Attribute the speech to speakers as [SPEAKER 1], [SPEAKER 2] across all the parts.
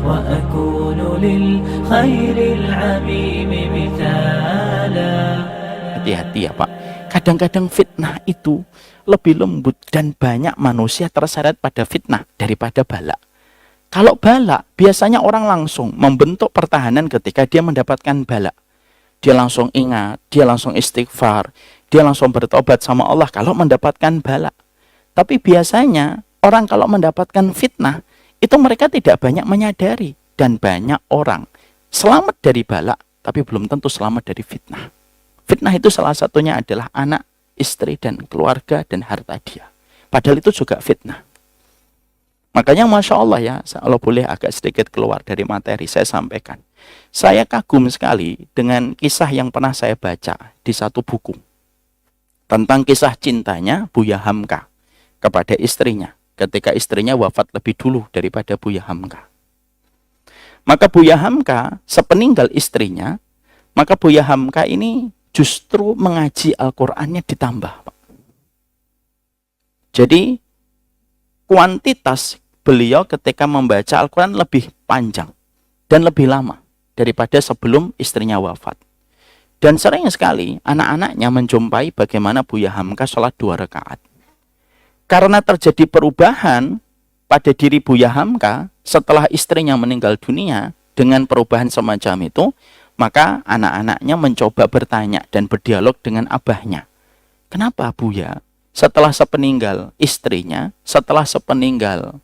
[SPEAKER 1] وأكون للخير العميم مثالا.
[SPEAKER 2] Hati-hati ya Pak. Kadang-kadang fitnah itu lebih lembut dan banyak manusia terseret pada fitnah daripada bala. Kalau bala, biasanya orang langsung membentuk pertahanan ketika dia mendapatkan bala. Dia langsung ingat, dia langsung istighfar, dia langsung bertobat sama Allah kalau mendapatkan bala. Tapi biasanya orang kalau mendapatkan fitnah, itu mereka tidak banyak menyadari. Dan banyak orang selamat dari bala, tapi belum tentu selamat dari fitnah. Fitnah itu salah satunya adalah anak, istri, dan keluarga, dan harta dia. Padahal itu juga fitnah. Makanya Masya Allah ya, kalau boleh agak sedikit keluar dari materi, saya sampaikan. Saya kagum sekali dengan kisah yang pernah saya baca di satu buku. Tentang kisah cintanya Buya Hamka kepada istrinya. Ketika istrinya wafat lebih dulu daripada Buya Hamka. Maka Buya Hamka, sepeninggal istrinya, maka Buya Hamka ini justru mengaji Al-Qur'annya ditambah. Jadi, kuantitas beliau ketika membaca Al-Quran lebih panjang dan lebih lama daripada sebelum istrinya wafat. Dan sering sekali anak-anaknya menjumpai bagaimana Buya Hamka sholat 2 rakaat. Karena terjadi perubahan pada diri Buya Hamka setelah istrinya meninggal dunia dengan perubahan semacam itu, maka anak-anaknya mencoba bertanya dan berdialog dengan abahnya. Kenapa Buya setelah sepeninggal istrinya, setelah sepeninggal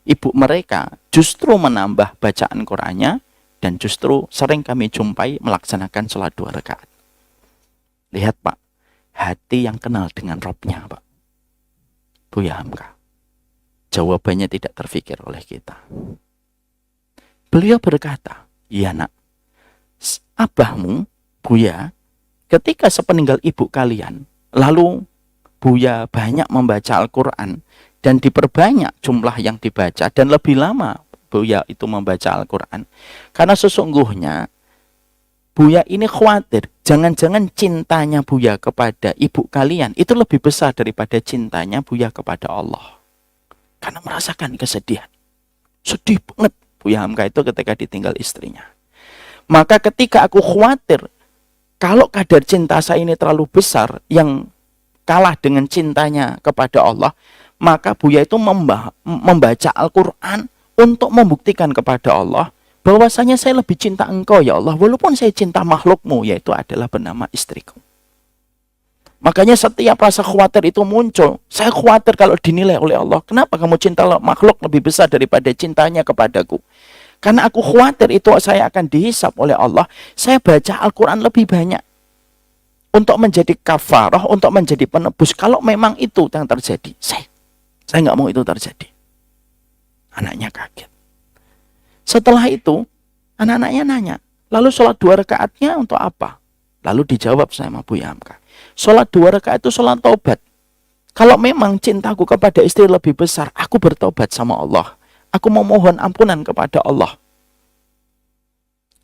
[SPEAKER 2] ibu mereka justru menambah bacaan Qur'annya dan justru sering kami jumpai melaksanakan sholat 2 rakaat. Lihat Pak, hati yang kenal dengan Robnya Pak. Buya Hamka. Jawabannya tidak terfikir oleh kita. Beliau berkata, iya nak, abahmu, Buya, ketika sepeninggal ibu kalian, lalu Buya banyak membaca Al-Quran, dan diperbanyak jumlah yang dibaca dan lebih lama Buya itu membaca Al-Quran. Karena sesungguhnya Buya ini khawatir jangan-jangan cintanya Buya kepada ibu kalian itu lebih besar daripada cintanya Buya kepada Allah. Karena merasakan kesedihan. Sedih banget Buya Hamka itu ketika ditinggal istrinya. Maka ketika aku khawatir kalau kadar cinta saya ini terlalu besar yang kalah dengan cintanya kepada Allah, maka Buya itu membaca Al-Quran untuk membuktikan kepada Allah bahwasanya saya lebih cinta engkau ya Allah, walaupun saya cinta makhlukmu, yaitu adalah bernama istriku. Makanya setiap rasa khawatir itu muncul. Saya khawatir kalau dinilai oleh Allah, kenapa kamu cinta makhluk lebih besar daripada cintanya kepadaku? Karena aku khawatir itu saya akan dihisap oleh Allah. Saya baca Al-Quran lebih banyak untuk menjadi kafarah, untuk menjadi penebus. Kalau memang itu yang terjadi, saya nggak mau itu terjadi. Anaknya kaget. Setelah itu, anak-anaknya nanya, lalu sholat 2 rakaatnya untuk apa? Lalu dijawab sama Buya Hamka, sholat 2 rakaat itu sholat taubat. Kalau memang cintaku kepada istri lebih besar, aku bertobat sama Allah. Aku memohon ampunan kepada Allah.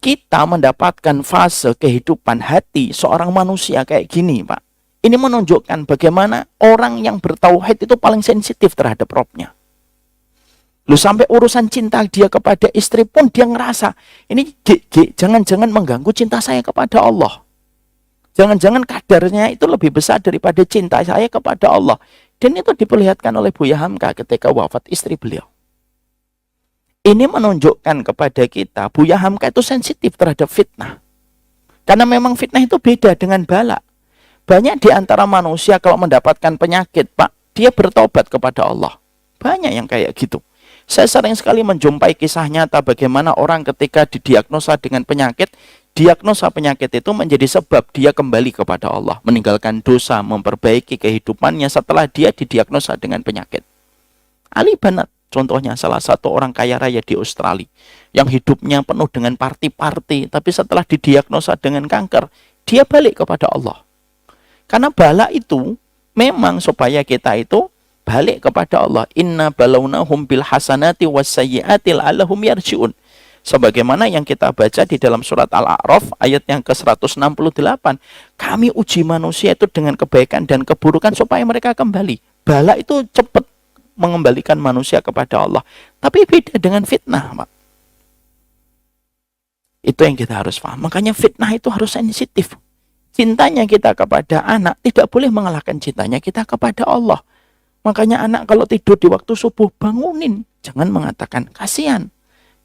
[SPEAKER 2] Kita mendapatkan fase kehidupan hati seorang manusia kayak gini, Pak. Ini menunjukkan bagaimana orang yang bertauhid itu paling sensitif terhadap Robnya. Lu sampai urusan cinta dia kepada istri pun dia ngerasa, ini jangan-jangan mengganggu cinta saya kepada Allah. Jangan-jangan kadarnya itu lebih besar daripada cinta saya kepada Allah. Dan itu diperlihatkan oleh Buya Hamka ketika wafat istri beliau. Ini menunjukkan kepada kita, Buya Hamka itu sensitif terhadap fitnah. Karena memang fitnah itu beda dengan bala. Banyak di antara manusia kalau mendapatkan penyakit, Pak, dia bertobat kepada Allah. Banyak yang kayak gitu. Saya sering sekali menjumpai kisah nyata bagaimana orang ketika didiagnosa dengan penyakit, diagnosa penyakit itu menjadi sebab dia kembali kepada Allah, meninggalkan dosa, memperbaiki kehidupannya setelah dia didiagnosa dengan penyakit. Ali Banat, contohnya salah satu orang kaya raya di Australia, yang hidupnya penuh dengan party-party, tapi setelah didiagnosa dengan kanker, dia balik kepada Allah. Karena bala itu memang supaya kita itu balik kepada Allah. Inna balawnahum bil hasanati wassayyiati la'allahum yarji'un. Sebagaimana yang kita baca di dalam surat Al-A'raf ayat yang ke-168. Kami uji manusia itu dengan kebaikan dan keburukan supaya mereka kembali. Bala itu cepat mengembalikan manusia kepada Allah. Tapi beda dengan fitnah, Pak. Itu yang kita harus paham. Makanya fitnah itu harus sensitif. Cintanya kita kepada anak tidak boleh mengalahkan cintanya kita kepada Allah. Makanya anak kalau tidur di waktu subuh, bangunin. Jangan mengatakan kasihan.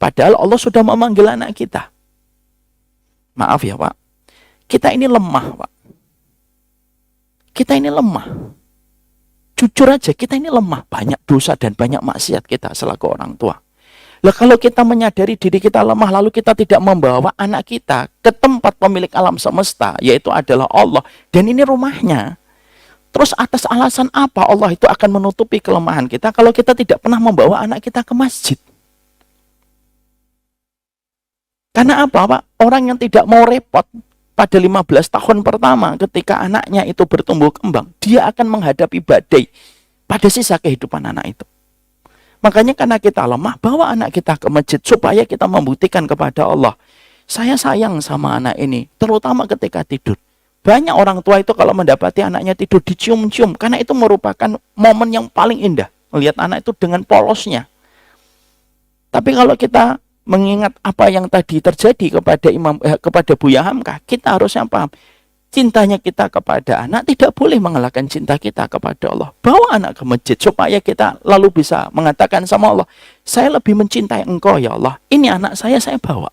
[SPEAKER 2] Padahal Allah sudah memanggil anak kita. Maaf ya Pak, kita ini lemah Pak. Kita ini lemah. Jujur aja, kita ini lemah. Banyak dosa dan banyak maksiat kita selaku orang tua. Lah kalau kita menyadari diri kita lemah, lalu kita tidak membawa anak kita ke tempat pemilik alam semesta, yaitu adalah Allah, dan ini rumahnya. Terus atas alasan apa Allah itu akan menutupi kelemahan kita kalau kita tidak pernah membawa anak kita ke masjid? Karena apa Pak? Orang yang tidak mau repot pada 15 tahun pertama ketika anaknya itu bertumbuh kembang, dia akan menghadapi badai pada sisa kehidupan anak itu. Makanya karena kita lemah, bawa anak kita ke masjid supaya kita membuktikan kepada Allah, saya sayang sama anak ini, terutama ketika tidur. Banyak orang tua itu kalau mendapati anaknya tidur dicium-cium, karena itu merupakan momen yang paling indah, melihat anak itu dengan polosnya. Tapi kalau kita mengingat apa yang tadi terjadi kepada Buya Hamka, kita harusnya paham, cintanya kita kepada anak tidak boleh mengalahkan cinta kita kepada Allah. Bawa anak ke masjid supaya kita lalu bisa mengatakan sama Allah, saya lebih mencintai engkau ya Allah, ini anak saya bawa.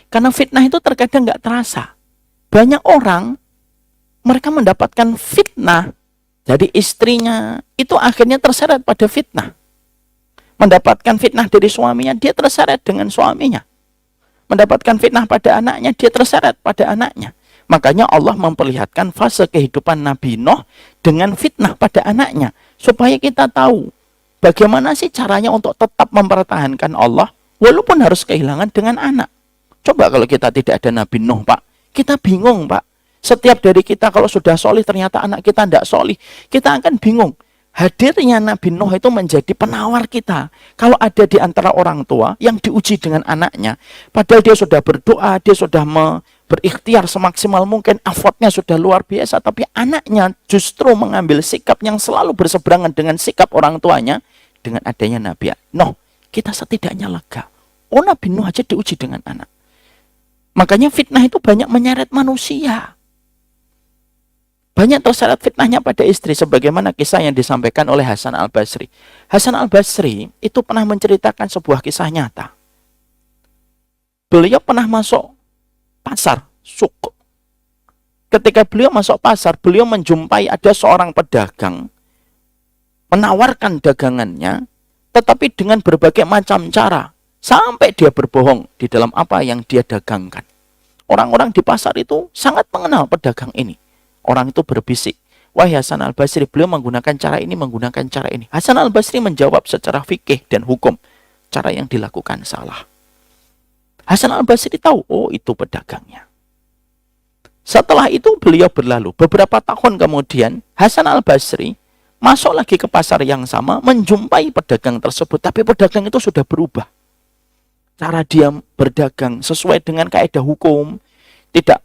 [SPEAKER 2] Karena fitnah itu terkadang nggak terasa. Banyak orang, mereka mendapatkan fitnah, jadi istrinya itu akhirnya terseret pada fitnah. Mendapatkan fitnah dari suaminya, dia terseret dengan suaminya. Mendapatkan fitnah pada anaknya, dia terseret pada anaknya. Makanya Allah memperlihatkan fase kehidupan Nabi Nuh dengan fitnah pada anaknya. Supaya kita tahu bagaimana sih caranya untuk tetap mempertahankan Allah walaupun harus kehilangan dengan anak. Coba kalau kita tidak ada Nabi Nuh Pak, kita bingung Pak. Setiap dari kita kalau sudah solih ternyata anak kita tidak solih, kita akan bingung. Hadirnya Nabi Nuh itu menjadi penawar kita. Kalau ada di antara orang tua yang diuji dengan anaknya, padahal dia sudah berdoa, dia sudah berikhtiar semaksimal mungkin, effortnya sudah luar biasa, tapi anaknya justru mengambil sikap yang selalu berseberangan dengan sikap orang tuanya. Dengan adanya Nabi Nuh, kita setidaknya lega. Oh, Nabi Nuh aja diuji dengan anak. Makanya fitnah itu banyak menyeret manusia. Banyak terseret fitnahnya pada istri, sebagaimana kisah yang disampaikan oleh Hasan Al-Basri. Hasan Al-Basri itu pernah menceritakan sebuah kisah nyata. Beliau pernah masuk pasar, suk. Ketika beliau masuk pasar, beliau menjumpai ada seorang pedagang menawarkan dagangannya, tetapi dengan berbagai macam cara, sampai dia berbohong di dalam apa yang dia dagangkan. Orang-orang di pasar itu sangat mengenal pedagang ini. Orang itu berbisik, wahai Hasan Al-Basri, beliau menggunakan cara ini, menggunakan cara ini. Hasan Al-Basri menjawab secara fikih dan hukum, cara yang dilakukan salah. Hasan Al-Basri tahu, oh itu pedagangnya. Setelah itu beliau berlalu. Beberapa tahun kemudian, Hasan Al-Basri masuk lagi ke pasar yang sama, menjumpai pedagang tersebut, tapi pedagang itu sudah berubah. Cara dia berdagang sesuai dengan kaidah hukum, tidak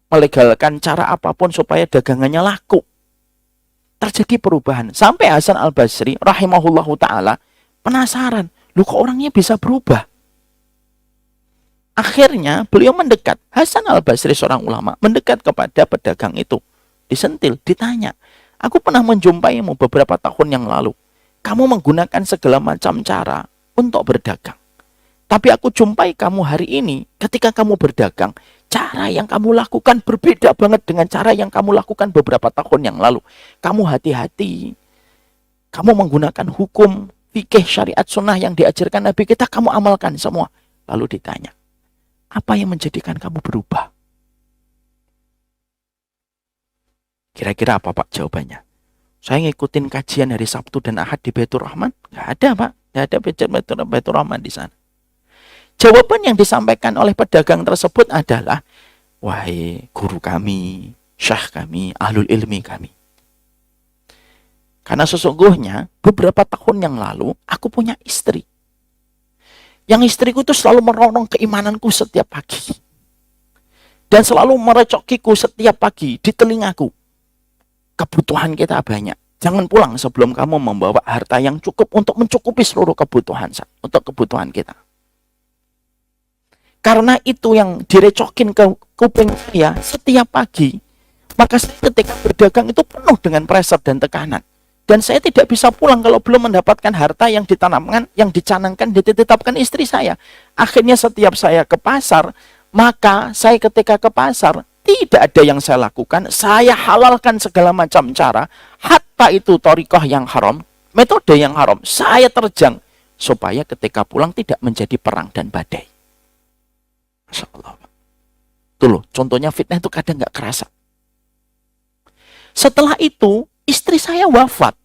[SPEAKER 2] melegalkan cara apapun supaya dagangannya laku. Terjadi perubahan. Sampai Hasan Al-Basri rahimahullahu ta'ala penasaran, loh kok orangnya bisa berubah? Akhirnya beliau mendekat. Hasan Al-Basri seorang ulama mendekat kepada pedagang itu. Disentil, ditanya, aku pernah menjumpaimu beberapa tahun yang lalu. Kamu menggunakan segala macam cara untuk berdagang. Tapi aku jumpai kamu hari ini, ketika kamu berdagang, cara yang kamu lakukan berbeda banget dengan cara yang kamu lakukan beberapa tahun yang lalu. Kamu hati-hati. Kamu menggunakan hukum, fikih, syariat, sunnah yang diajarkan Nabi kita, kamu amalkan semua. Lalu ditanya, apa yang menjadikan kamu berubah? Kira-kira apa Pak jawabannya? Saya ngikutin kajian hari Sabtu dan Ahad di Baitur Rahman. Nggak ada Pak, nggak ada Baitur Rahman di sana. Jawaban yang disampaikan oleh pedagang tersebut adalah, wahai guru kami, syekh kami, ahlul ilmi kami. Karena sesungguhnya beberapa tahun yang lalu aku punya istri. Yang istriku itu selalu meronong keimananku setiap pagi. Dan selalu merecokiku setiap pagi di telingaku. Kebutuhan kita banyak. Jangan pulang sebelum kamu membawa harta yang cukup untuk mencukupi seluruh kebutuhan, untuk kebutuhan kita. Karena itu yang direcokin ke kuping saya setiap pagi. Maka ketika berdagang itu penuh dengan pressure dan tekanan. Dan saya tidak bisa pulang kalau belum mendapatkan harta yang ditanamkan, yang dicanangkan, ditetapkan istri saya. Akhirnya setiap saya ke pasar, maka saya ketika ke pasar, tidak ada yang saya lakukan. Saya halalkan segala macam cara. Hatta itu thariqah yang haram, metode yang haram, saya terjang. Supaya ketika pulang tidak menjadi perang dan badai. Masya Allah. Tuh loh, contohnya fitnah itu kadang nggak kerasa. Setelah itu, istri saya wafat.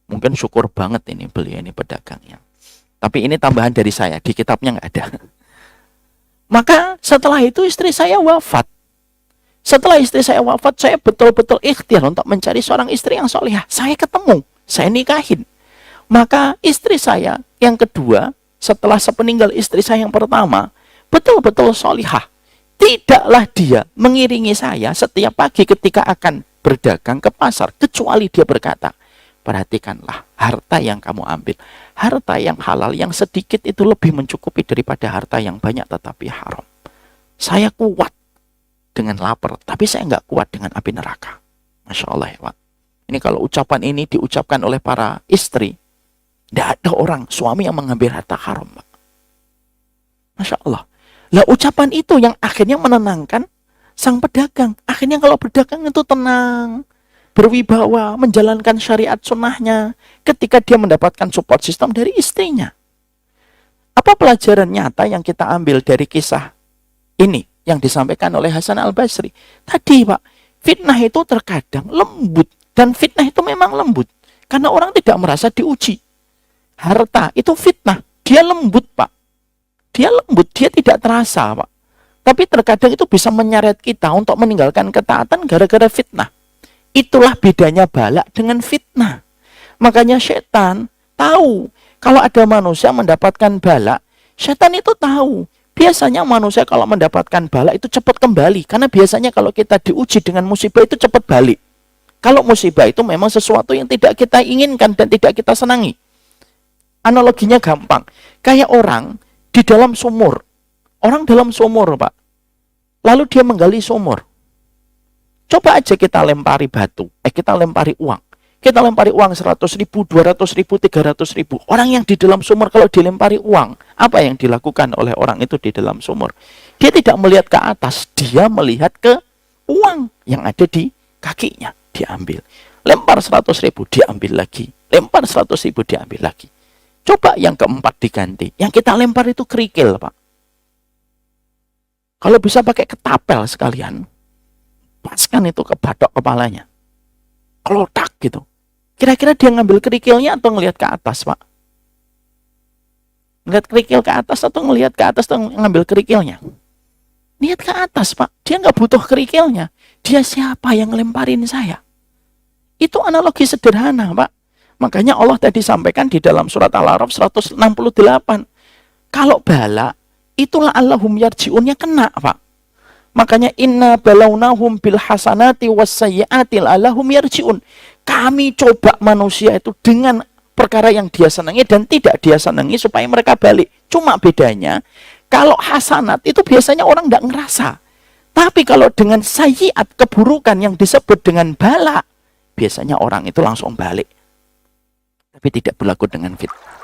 [SPEAKER 2] Mungkin syukur banget ini beliau ini pedagangnya. Tapi ini tambahan dari saya, di kitabnya nggak ada. Maka setelah itu istri saya wafat. Setelah istri saya wafat, saya betul-betul ikhtiar untuk mencari seorang istri yang solihah. Saya ketemu, saya nikahin. Maka istri saya yang kedua, setelah sepeninggal istri saya yang pertama, betul-betul solihah. Tidaklah dia mengiringi saya setiap pagi ketika akan berdagang ke pasar, kecuali dia berkata, perhatikanlah harta yang kamu ambil. Harta yang halal, yang sedikit itu lebih mencukupi daripada harta yang banyak tetapi haram. Saya kuat dengan lapar, tapi saya nggak kuat dengan api neraka. Masya Allah ya Pak. Ini kalau ucapan ini diucapkan oleh para istri, tidak ada orang suami yang mengambil harta haram, Pak. Masya Allah. Lah ucapan itu yang akhirnya menenangkan sang pedagang. Akhirnya kalau berdagang itu tenang, berwibawa, menjalankan syariat sunnahnya ketika dia mendapatkan support system dari istrinya. Apa pelajaran nyata yang kita ambil dari kisah ini yang disampaikan oleh Hasan Al-Basri? Tadi Pak, fitnah itu terkadang lembut. Dan fitnah itu memang lembut. Karena orang tidak merasa diuji. Harta itu fitnah, dia lembut Pak. Dia lembut, dia tidak terasa Pak. Tapi terkadang itu bisa menyeret kita untuk meninggalkan ketaatan gara-gara fitnah. Itulah bedanya balak dengan fitnah. Makanya setan tahu kalau ada manusia mendapatkan balak, setan itu tahu. Biasanya manusia kalau mendapatkan balak itu cepat kembali. Karena biasanya kalau kita diuji dengan musibah itu cepat balik. Kalau musibah itu memang sesuatu yang tidak kita inginkan dan tidak kita senangi. Analoginya gampang. Kayak orang di dalam sumur. Orang dalam sumur, Pak. Lalu dia menggali sumur. Coba aja kita lempari batu. Kita lempari uang. Kita lempari uang 100.000, 200.000, 300.000. Orang yang di dalam sumur kalau dilempari uang, apa yang dilakukan oleh orang itu di dalam sumur? Dia tidak melihat ke atas. Dia melihat ke uang yang ada di kakinya. Diambil. Lempar 100.000, diambil lagi. Lempar 100.000, diambil lagi. Coba yang keempat diganti. Yang kita lempar itu kerikil, Pak. Kalau bisa pakai ketapel sekalian, paskan itu ke batok kepalanya. Kelotak gitu. Kira-kira dia ngambil kerikilnya atau ngelihat ke atas, Pak? Ngelihat kerikil ke atas atau ngelihat ke atas atau ngambil kerikilnya? Lihat ke atas, Pak. Dia nggak butuh kerikilnya. Dia siapa yang lemparin saya? Itu analogi sederhana, Pak. Makanya Allah tadi sampaikan di dalam surat Al-A'raf 168. Kalau bala, itulah Allahum yarji'unnya kena, Pak. Makanya inna balawnahum bil hasanati was sayyiati la'allahum yarji'un. Kami coba manusia itu dengan perkara yang dia senangi dan tidak dia senangi supaya mereka balik. Cuma bedanya, kalau hasanat itu biasanya orang tidak ngerasa. Tapi kalau dengan sayyiat, keburukan yang disebut dengan bala, biasanya orang itu langsung balik. Tapi tidak berlaku dengan fitnah.